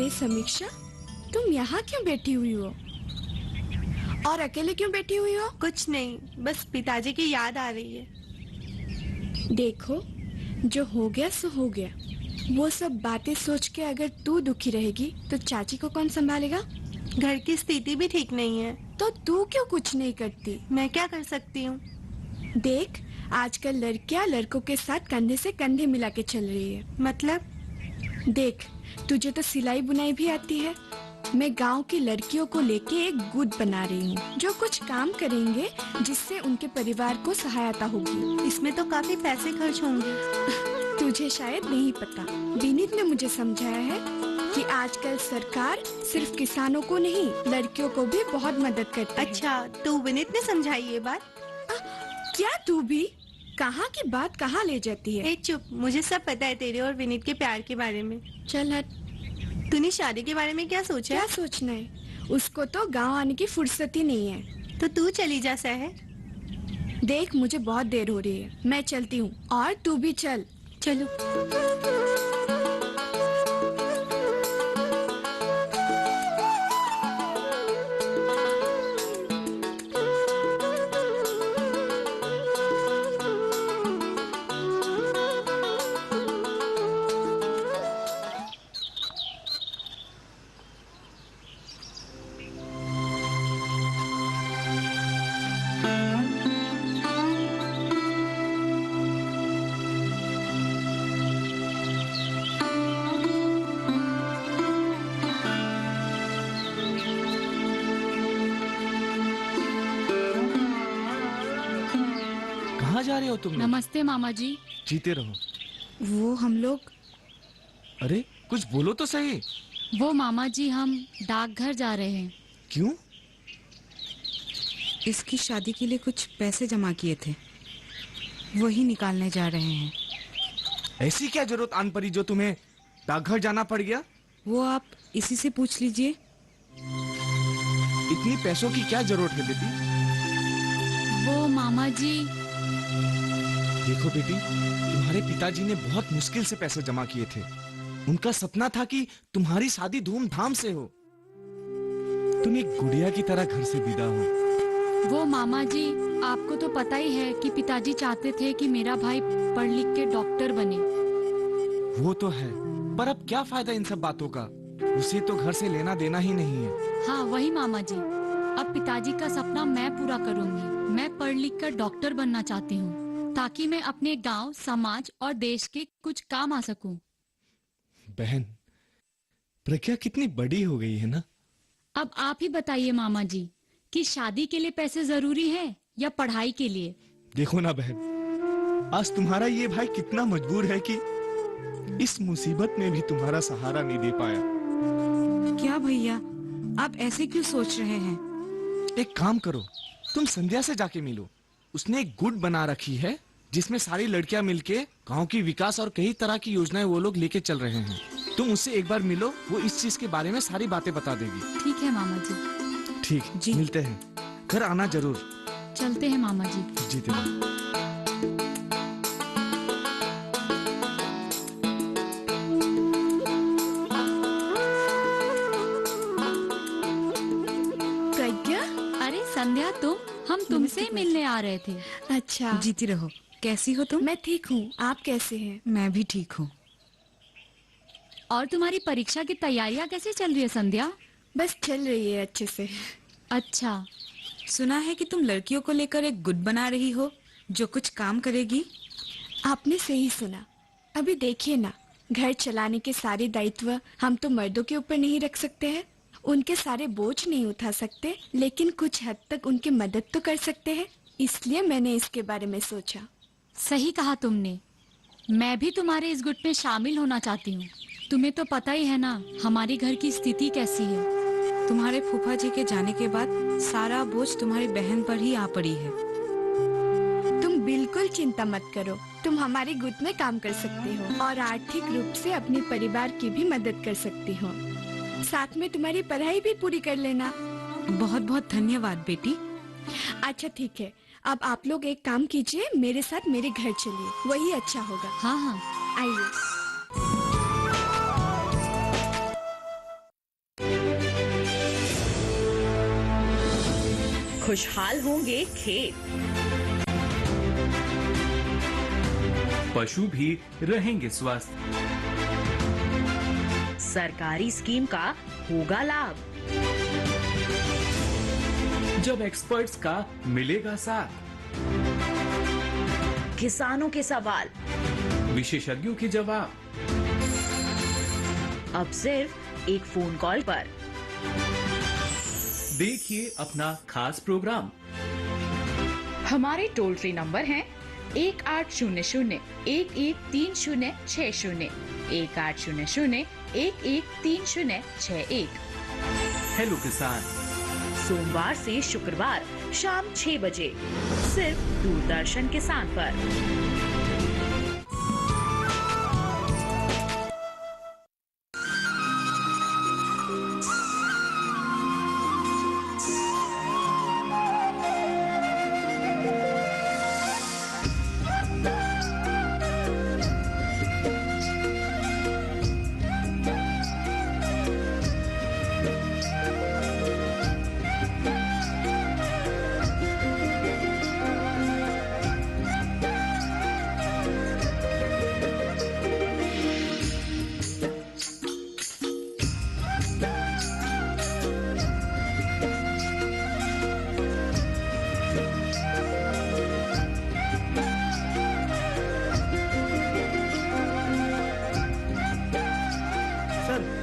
अरे समीक्षा, तुम यहाँ क्यों बैठी हुई हो? और अकेले क्यों बैठी हुई हो? कुछ नहीं, बस पिताजी की याद आ रही है। देखो, जो हो गया सो हो गया। वो सब बातें सोच के अगर तू दुखी रहेगी तो चाची को कौन संभालेगा? घर की स्थिति भी ठीक नहीं है। तो तू क्यों कुछ नहीं करती? मैं क्या कर सकती हूँ? देख, आजकल लड़कियां लड़कों के साथ कंधे से कंधे मिला के चल रही है। मतलब? देख, तुझे तो सिलाई बुनाई भी आती है। मैं गांव की लड़कियों को लेके एक गुट बना रही हूँ जो कुछ काम करेंगे जिससे उनके परिवार को सहायता होगी। इसमें तो काफी पैसे खर्च होंगे। तुझे शायद नहीं पता, विनीत ने मुझे समझाया है कि आजकल सरकार सिर्फ किसानों को नहीं, लड़कियों को भी बहुत मदद करती है। अच्छा, तो विनीत ने समझाई ये बात? क्या तू भी? कहाँ की बात कहाँ ले जाती है? ए चुप, मुझे सब पता है तेरे और विनीत के प्यार के बारे में। चल हट। तूने शादी के बारे में क्या सोचा? क्या सोचना है? उसको तो गांव आने की फुर्सत ही नहीं है। तो तू चली जा सहर। देख, मुझे बहुत देर हो रही है, मैं चलती हूँ। और तू भी चल। चलो। कहाँ जा रहे हो तुम लोग? नमस्ते मामा जी। जीते रहो। वो हम लोग। अरे कुछ बोलो तो सही। वो मामा जी, हम डाकघर जा रहे हैं। क्यों? इसकी शादी के लिए कुछ पैसे जमा किए थे, वही निकालने जा रहे हैं। ऐसी क्या जरूरत आन पड़ी जो तुम्हें डाकघर जाना पड़ गया? वो आप इसी से पूछ लीजिए। इतनी पैसों की क्या जरूरत है बेटी? वो मामा जी। देखो बेटी, तुम्हारे पिताजी ने बहुत मुश्किल से पैसे जमा किए थे। उनका सपना था कि तुम्हारी शादी धूमधाम से हो, तुम एक गुड़िया की तरह घर से विदा हो। वो मामा जी, आपको तो पता ही है कि पिताजी चाहते थे कि मेरा भाई पढ़ लिख के डॉक्टर बने। वो तो है, पर अब क्या फायदा इन सब बातों का? उसे तो घर से लेना देना ही नहीं है। हाँ वही मामा जी, अब पिताजी का सपना मैं पूरा करूंगी। मैं पढ़ लिख कर डॉक्टर बनना चाहती हूँ ताकि मैं अपने गांव, समाज और देश के कुछ काम आ सकूं। बहन, प्रज्ञा कितनी बड़ी हो गई है ना? अब आप ही बताइए मामा जी कि शादी के लिए पैसे जरूरी है या पढ़ाई के लिए? देखो ना बहन, आज तुम्हारा ये भाई कितना मजबूर है कि इस मुसीबत में भी तुम्हारा सहारा नहीं दे पाया। क्या भैया, आप ऐसे क्यों सोच रहे हैं? एक काम करो, तुम संध्या से जाके मिलो। उसने एक गुट बना रखी है जिसमें सारी लड़कियां मिलके गांव की विकास और कई तरह की योजनाएं वो लोग लेके चल रहे हैं। तुम उससे एक बार मिलो, वो इस चीज के बारे में सारी बातें बता देगी। ठीक है मामा जी। ठीक जी। मिलते हैं, घर आना जरूर। चलते हैं मामा जी। जीते रहो। प्रज्ञा, अरे संध्या, हम तुमसे मिलने आ रहे थे। अच्छा। जीती रहो। कैसी हो तुम? मैं ठीक हूँ, आप कैसे हैं? मैं भी ठीक हूँ। और तुम्हारी परीक्षा की तैयारियां कैसे चल रही है संध्या? बस चल रही है अच्छे से। अच्छा। सुना है कि तुम लड़कियों को लेकर एक गुट बना रही हो जो कुछ काम करेगी। आपने सही सुना। अभी देखिए ना, घर चलाने के सारे दायित्व हम तो मर्दों के ऊपर नहीं रख सकते हैं, उनके सारे बोझ नहीं उठा सकते, लेकिन कुछ हद तक उनकी मदद तो कर सकते हैं। इसलिए मैंने इसके बारे में सोचा। सही कहा तुमने। मैं भी तुम्हारे इस गुट में शामिल होना चाहती हूँ। तुम्हें तो पता ही है ना हमारी घर की स्थिति कैसी है। तुम्हारे फूफा जी के जाने के बाद सारा बोझ तुम्हारी बहन पर ही आ पड़ी है। तुम बिल्कुल चिंता मत करो, तुम हमारे गुट में काम कर सकती हो और आर्थिक रूप से अपने परिवार की भी मदद कर सकती हो। साथ में तुम्हारी पढ़ाई भी पूरी कर लेना। बहुत बहुत धन्यवाद बेटी। अच्छा ठीक है, अब आप लोग एक काम कीजिए, मेरे साथ मेरे घर चलिए, वही अच्छा होगा। हाँ हाँ। आइए। खुशहाल होंगे खेत। पशु भी रहेंगे स्वस्थ। सरकारी स्कीम का होगा लाभ। जब एक्सपर्ट्स का मिलेगा साथ। किसानों के सवाल विशेषज्ञों के जवाब। अब सिर्फ एक फोन कॉल पर। देखिए अपना खास प्रोग्राम। हमारे टोल फ्री नंबर हैं 1800-113060, 1800-113061। हेलो किसान। सोमवार से शुक्रवार शाम 6 बजे सिर्फ दूरदर्शन किसान पर।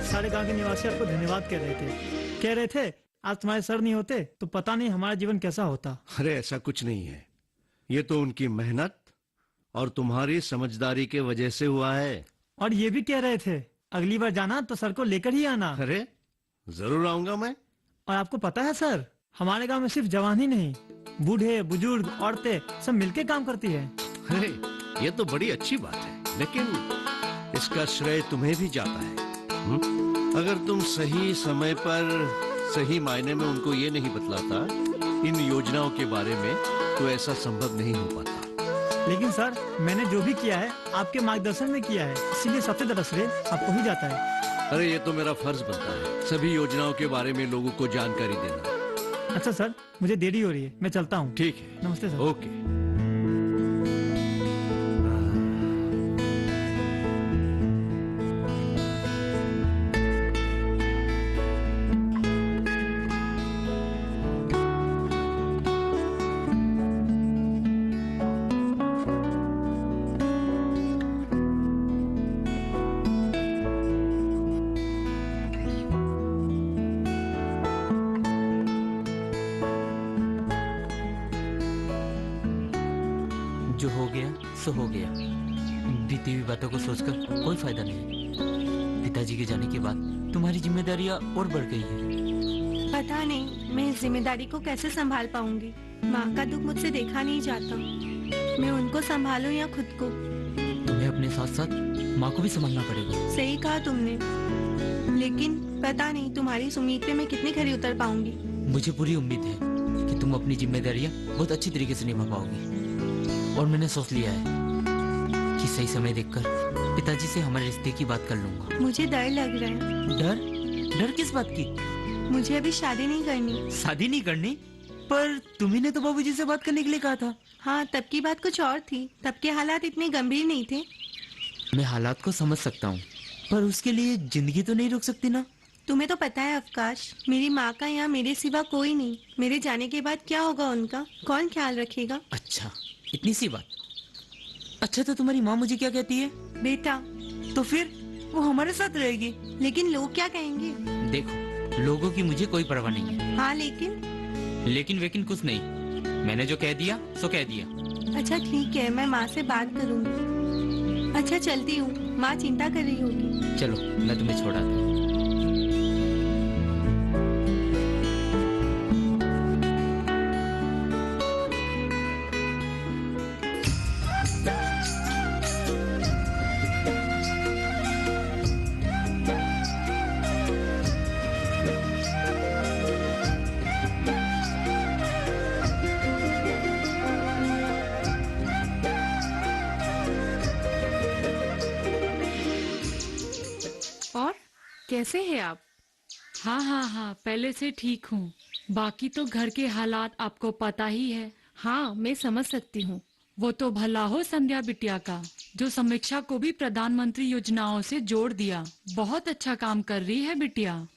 सारे गांव के निवासी आपको धन्यवाद कह रहे थे आज तुम्हारे सर नहीं होते तो पता नहीं हमारा जीवन कैसा होता। अरे ऐसा कुछ नहीं है, ये तो उनकी मेहनत और तुम्हारी समझदारी के वजह से हुआ है। और ये भी कह रहे थे अगली बार जाना तो सर को लेकर ही आना। अरे जरूर आऊंगा मैं। और आपको पता है सर, हमारे गांव में सिर्फ जवान ही नहीं, बूढ़े बुजुर्ग औरतें सब मिलके काम करती है। अरे ये तो बड़ी अच्छी बात है, लेकिन इसका श्रेय तुम्हें भी जाता है। अगर तुम सही समय पर सही मायने में उनको ये नहीं बतलाता इन योजनाओं के बारे में तो ऐसा संभव नहीं हो पाता। लेकिन सर मैंने जो भी किया है आपके मार्गदर्शन में किया है, इसीलिए सबसे ज्यादा श्रेय आपको ही जाता है। अरे ये तो मेरा फर्ज बनता है सभी योजनाओं के बारे में लोगों को जानकारी देना। अच्छा सर, मुझे देरी हो रही है, मैं चलता हूँ। ठीक है, नमस्ते सर। ओके। जो हो गया सो हो गया। बीती हुई बातों को सोचकर कोई फायदा नहीं। पिताजी के जाने के बाद तुम्हारी जिम्मेदारियां और बढ़ गई है। पता नहीं मैं इस जिम्मेदारी को कैसे संभाल पाऊंगी। माँ का दुख मुझसे देखा नहीं जाता। मैं उनको संभालूं या खुद को। तुम्हें अपने साथ साथ माँ को भी संभालना पड़ेगा। सही कहा तुमने, लेकिन पता नहीं तुम्हारी इस उम्मीद पे मैं कितनी खरी उतर पाऊंगी। मुझे पूरी उम्मीद है कि तुम अपनी जिम्मेदारियां बहुत अच्छी तरीके से निभा पाओगी। और मैंने सोच लिया है कि सही समय देखकर पिताजी से हमारे रिश्ते की बात कर लूंगा। मुझे डर लग रहा है। डर? डर किस बात की? मुझे अभी शादी नहीं करनी। शादी नहीं करनी? पर तुम्ही ने तो बाबूजी से बात करने के लिए कहा था। हाँ, तब की बात कुछ और थी। तब के हालात इतने गंभीर नहीं थे। मैं हालात को समझ सकता हूँ, पर उसके लिए जिंदगी तो नहीं रोक सकती ना। तुम्हें तो पता है अवकाश, मेरी माँ का यहाँ मेरे सिवा कोई नहीं। मेरे जाने के बाद क्या होगा उनका, कौन ख्याल रखेगा? अच्छा, इतनी सी बात। अच्छा तो तुम्हारी माँ मुझे क्या कहती है? बेटा। तो फिर वो हमारे साथ रहेगी। लेकिन लोग क्या कहेंगे? देखो, लोगों की मुझे कोई परवाह नहीं है। हाँ लेकिन लेकिन कुछ नहीं। मैंने जो कह दिया सो कह दिया। अच्छा ठीक है, मैं माँ से बात करूँगी। अच्छा चलती हूँ, माँ चिंता कर रही होगी। चलो मैं तुम्हें छोड़ा दूँ। और कैसे हैं आप? हाँ हाँ हाँ, पहले से ठीक हूँ। बाकी तो घर के हालात आपको पता ही है। हाँ, मैं समझ सकती हूँ। वो तो भला हो संध्या बिटिया का, जो समीक्षा को भी प्रधानमंत्री योजनाओं से जोड़ दिया। बहुत अच्छा काम कर रही है बिटिया।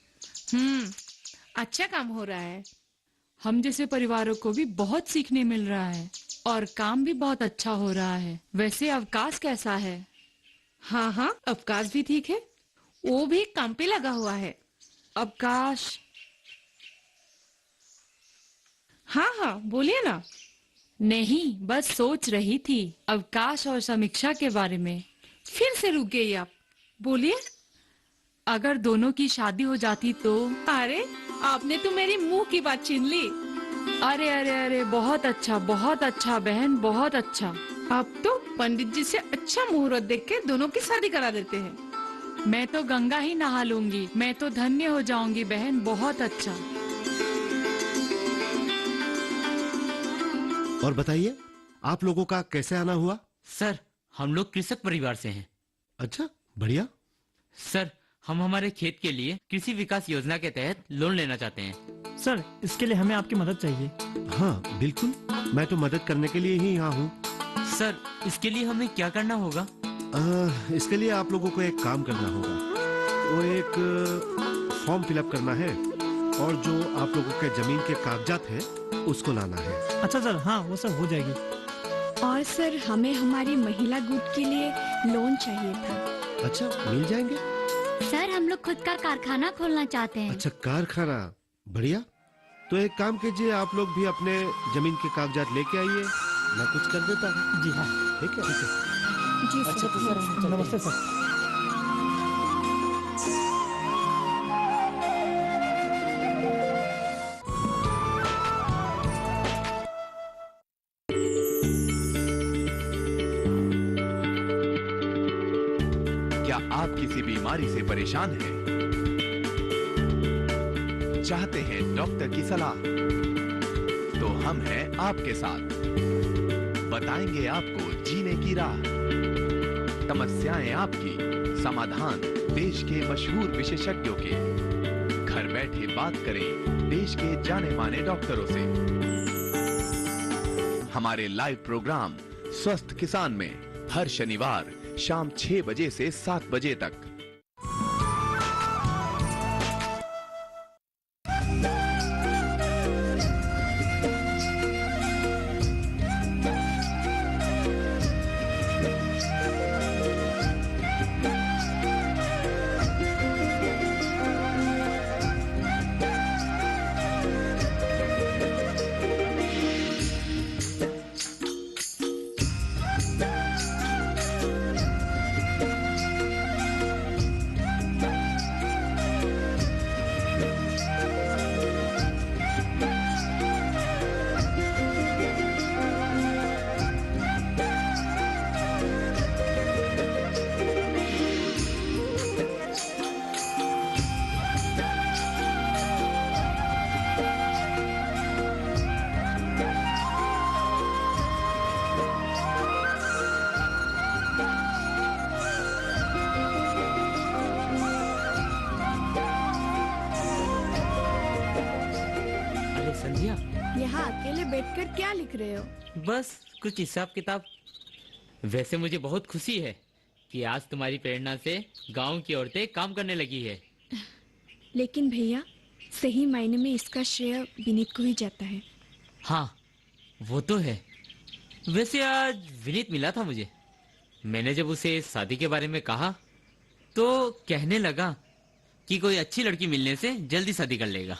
अच्छा काम हो रहा है। हम जैसे परिवारों को भी बहुत सीखने मिल रहा है और काम भी बहुत अच्छा हो रहा है। वैसे अवकाश कैसा है? हाँ, अवकाश भी ठीक है। वो भी काम पे लगा हुआ है। अवकाश? हाँ, बोलिए ना। नहीं, बस सोच रही थी अवकाश और समीक्षा के बारे में। फिर से रुक गई आप। बोलिए। अगर दोनों की शादी हो जाती तो? अरे, आपने तो मेरी मुंह की बात छीन ली। अरे अरे अरे, बहुत अच्छा बहन, बहुत अच्छा। आप तो पंडित जी से अच्छा मुहूर्त देख के दोनों की शादी करा देते हैं। मैं तो गंगा ही नहा लूंगी। मैं तो धन्य हो जाऊंगी बहन, बहुत अच्छा। और बताइए, आप लोगों का कैसे आना हुआ? सर, हम लोग कृषक परिवार से हैं। अच्छा, बढ़िया। सर, हम हमारे खेत के लिए कृषि विकास योजना के तहत लोन लेना चाहते हैं। सर, इसके लिए हमें आपकी मदद चाहिए। हाँ, बिल्कुल, मैं तो मदद करने के लिए ही यहाँ हूँ। सर, इसके लिए हमें क्या करना होगा? इसके लिए आप लोगों को एक काम करना होगा। वो एक फॉर्म फिलअप करना है और जो आप लोगों के जमीन के कागजात हैं उसको लाना है। अच्छा सर, हाँ, वो सब हो जाएगी। और सर, हमें हमारी महिला गुट के लिए लोन चाहिए था। अच्छा, मिल जाएंगे। सर, हम लोग खुद का कारखाना खोलना चाहते हैं। अच्छा, कारखाना, बढ़िया। तो एक काम कीजिए, आप लोग भी अपने जमीन के कागजात लेके आइए, मैं कुछ कर देता हूँ। जी हाँ, ठीक है। जी अच्छा तो सर, नमस्ते सर। क्या आप किसी बीमारी से परेशान हैं? चाहते हैं डॉक्टर की सलाह? तो हम हैं आपके साथ। बताएंगे आपको जीने की राह। समस्याएं आपकी, समाधान देश के मशहूर विशेषज्ञों के। घर बैठे बात करें देश के जाने माने डॉक्टरों से। हमारे लाइव प्रोग्राम स्वस्थ किसान में हर शनिवार शाम 6 बजे से 7 बजे तक। अरे संध्या, यहाँ अकेले बैठकर क्या लिख रहे हो? बस कुछ हिसाब किताब। वैसे मुझे बहुत खुशी है कि आज तुम्हारी प्रेरणा से गांव की औरतें काम करने लगी है। लेकिन भैया, सही मायने में इसका श्रेय विनीत को ही जाता है। हाँ, वो तो है। वैसे आज विनीत मिला था मुझे। मैंने जब उसे शादी के बारे में कहा तो कहने लगा कि कोई अच्छी लड़की मिलने से जल्दी शादी कर लेगा।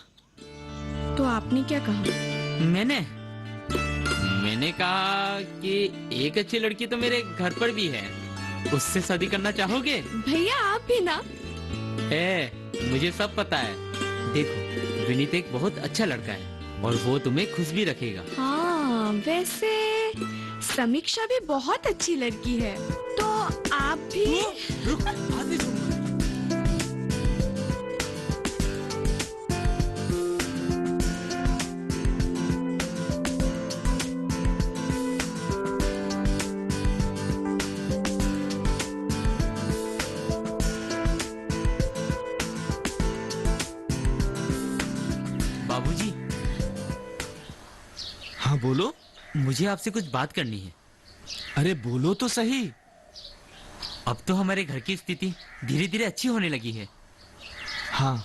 तो आपने क्या कहा? मैंने कहा कि एक अच्छी लड़की तो मेरे घर पर भी है, उससे शादी करना चाहोगे? भैया, आप भी ना। मुझे सब पता है। देखो, विनीत एक बहुत अच्छा लड़का है और वो तुम्हें खुश भी रखेगा। हाँ, वैसे समीक्षा भी बहुत अच्छी लड़की है, तो आप भी। रुक, आगे सुन। बाबूजी, बोलो। मुझे आपसे कुछ बात करनी है। अरे बोलो तो सही। अब तो हमारे घर की स्थिति धीरे धीरे अच्छी होने लगी है। हाँ,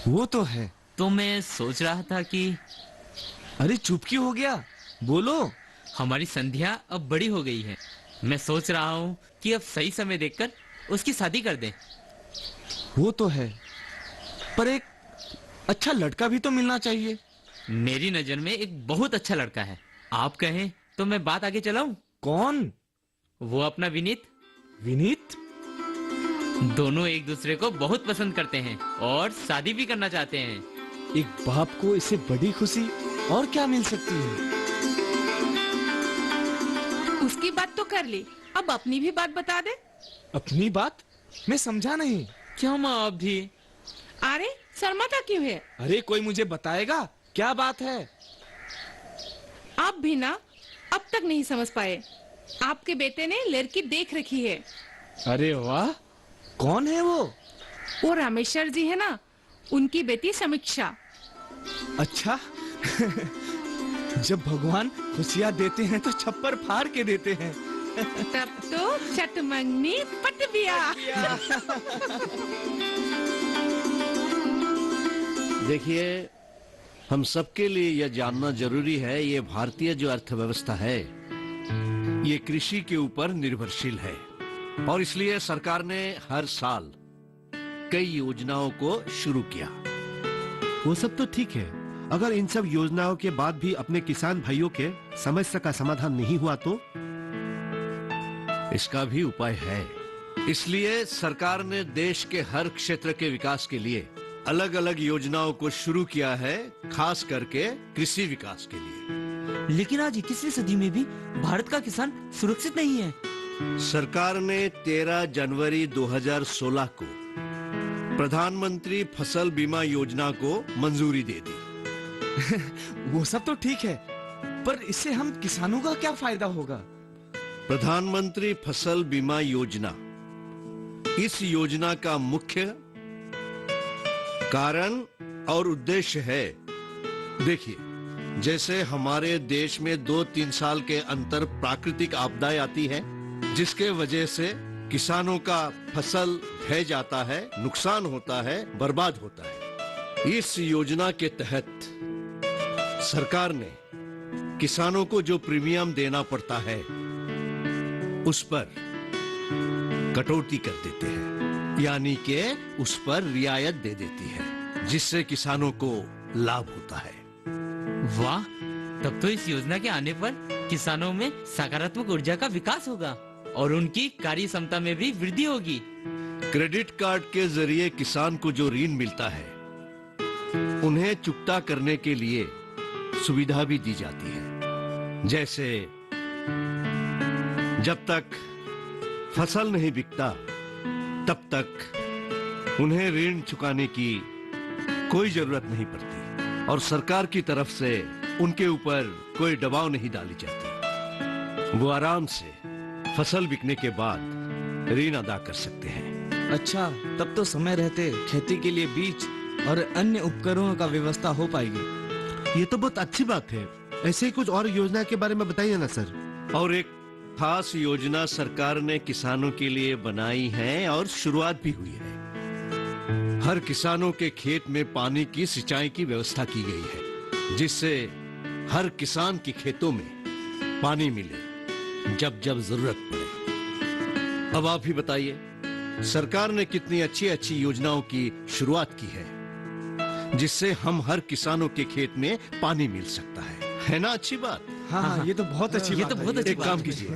वो तो है। तो मैं सोच रहा था कि अरे चुप क्यों हो गया, बोलो। हमारी संध्या अब बड़ी हो गई है। मैं सोच रहा हूँ कि अब सही समय देखकर उसकी शादी कर दें। वो तो है, पर एक अच्छा लड़का भी तो मिलना चाहिए। मेरी नजर में एक बहुत अच्छा लड़का है। आप कहें तो मैं बात आगे चलाऊं? कौन? वो अपना विनीत। विनीत? दोनों एक दूसरे को बहुत पसंद करते हैं और शादी भी करना चाहते हैं। एक बाप को इससे बड़ी खुशी और क्या मिल सकती है। उसकी बात तो कर ली, अब अपनी भी बात बता दे। अपनी बात? मैं समझा नहीं। क्या माँ आप भी? अरे शर्माता क्यों है? अरे कोई मुझे बताएगा क्या बात है? आप भी ना अब तक नहीं समझ पाए। आपके बेटे ने लड़की देख रखी है। अरे वाह, कौन है वो? वो रामेश्वर जी है ना, उनकी बेटी समीक्षा। अच्छा जब भगवान खुशियाँ देते हैं तो छप्पर फाड़ के देते हैं। तब तो चटमंगनी पट बिया। देखिए, हम सबके लिए यह जानना जरूरी है, ये भारतीय जो अर्थव्यवस्था है ये कृषि के ऊपर निर्भरशील है और इसलिए सरकार ने हर साल कई योजनाओं को शुरू किया। वो सब तो ठीक है, अगर इन सब योजनाओं के बाद भी अपने किसान भाइयों के समस्या का समाधान नहीं हुआ तो? इसका भी उपाय है। इसलिए सरकार ने देश के हर क्षेत्र के विकास के लिए अलग अलग योजनाओं को शुरू किया है, खास करके कृषि विकास के लिए। लेकिन आज 21वीं सदी में भी भारत का किसान सुरक्षित नहीं है। सरकार ने 13 जनवरी 2016 को प्रधानमंत्री फसल बीमा योजना को मंजूरी दे दी। वो सब तो ठीक है, पर इससे हम किसानों का क्या फायदा होगा? प्रधानमंत्री फसल बीमा योजना, इस योजना का मुख्य कारण और उद्देश्य है, देखिए, जैसे हमारे देश में 2-3 साल के अंतर प्राकृतिक आपदाएं आती है जिसके वजह से किसानों का फसल ढह जाता है, नुकसान होता है, बर्बाद होता है। इस योजना के तहत सरकार ने किसानों को जो प्रीमियम देना पड़ता है उस पर कटौती कर देते हैं, यानी कि उस पर रियायत दे देती है, जिससे किसानों को लाभ होता है। वाह, तब तो इस योजना के आने पर किसानों में सकारात्मक ऊर्जा का विकास होगा और उनकी कार्य क्षमता में भी वृद्धि होगी। क्रेडिट कार्ड के जरिए किसान को जो ऋण मिलता है उन्हें चुकता करने के लिए सुविधा भी दी जाती है। जैसे जब तक फसल नहीं बिकता तब तक उन्हें ऋण चुकाने की कोई जरूरत नहीं पड़ती और सरकार की तरफ से उनके ऊपर कोई दबाव नहीं डाली जाती। वो आराम से फसल बिकने के बाद ऋण अदा कर सकते हैं। अच्छा, तब तो समय रहते खेती के लिए बीज और अन्य उपकरणों का व्यवस्था हो पाएगी। ये तो बहुत अच्छी बात है। ऐसे ही कुछ और योजना के बारे में बताइए ना सर। और एक खास योजना सरकार ने किसानों के लिए बनाई है और शुरुआत भी हुई है। हर किसानों के खेत में पानी की सिंचाई की व्यवस्था की गई है, जिससे हर किसान के खेतों में पानी मिले जब जब जरूरत पड़े। अब आप ही बताइए, सरकार ने कितनी अच्छी अच्छी योजनाओं की शुरुआत की है जिससे हम हर किसानों के खेत में पानी मिल सकता है ना? अच्छी बात। हाँ, ये तो बहुत अच्छी बात है। एक काम कीजिए,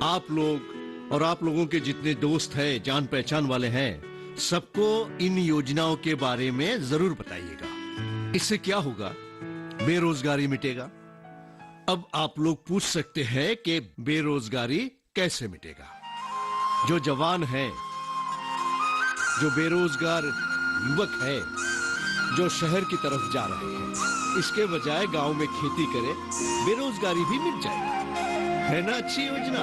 आप लोग और आप लोगों के जितने दोस्त हैं, जान पहचान वाले हैं, सबको इन योजनाओं के बारे में जरूर बताइएगा। इससे क्या होगा? बेरोजगारी मिटेगा। अब आप लोग पूछ सकते हैं कि बेरोजगारी कैसे मिटेगा? जो जवान है, जो बेरोजगार युवक है, जो शहर की तरफ जा रहे हैं, इसके बजाय गांव में खेती करें, बेरोजगारी भी मिट जाएगी। है ना अच्छी योजना?